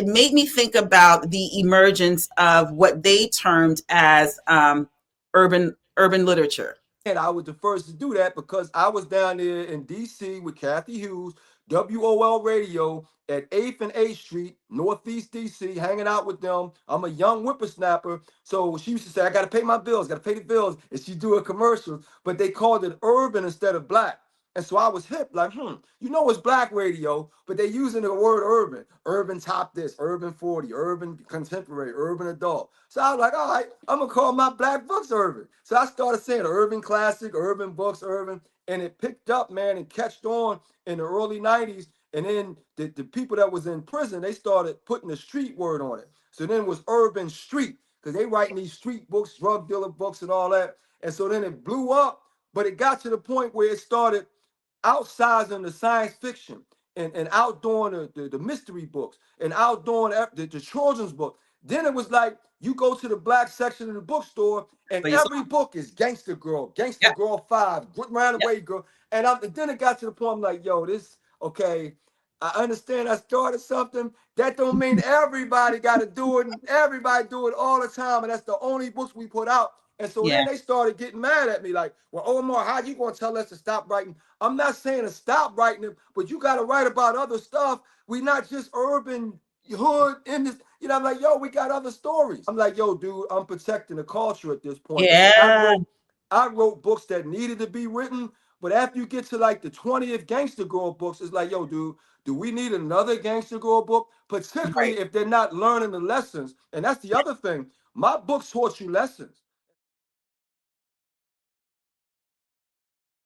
it made me think about the emergence of what they termed as urban literature. And I was the first to do that because I was down there in DC with Kathy Hughes, WOL Radio at 8th and 8th Street, Northeast DC, hanging out with them. I'm a young whippersnapper. So she used to say, I got to pay my bills, got to pay the bills. And she do a commercial, but they called it urban instead of black. And so I was hip, like, it's black radio, but they using the word urban. Urban top this, urban 40, urban contemporary, urban adult. So I was like, all right, I'm gonna call my black books urban. So I started saying urban classic, urban books, urban, and it picked up, man, and catched on in the early 90s. And then the people that was in prison, they started putting the street word on it. So then it was urban street, because they writing these street books, drug dealer books and all that. And so then it blew up, but it got to the point where it started outsizing the science fiction and outdoing the mystery books and outdoing the children's book. Then it was like you go to the black section of the bookstore and So you saw, every book is Gangster yep, Girl 5, Good Round yep, Away Girl. And then it got to the point I'm like, yo, this, okay, I understand I started something. That don't mean everybody got to do it and everybody do it all the time. And that's the only books we put out. And so yeah, then they started getting mad at me like, well, Omar, how you going to tell us to stop writing? I'm not saying to stop writing them, but you got to write about other stuff. We not just urban hood in this. I'm like, yo, we got other stories. I'm like, yo, dude, I'm protecting the culture at this point because yeah, I wrote books that needed to be written. But after you get to like the 20th Gangster Girl books, it's like, yo, dude, do we need another Gangster Girl book? right, Particularly if they're not learning the lessons. And that's the other thing. My books taught you lessons.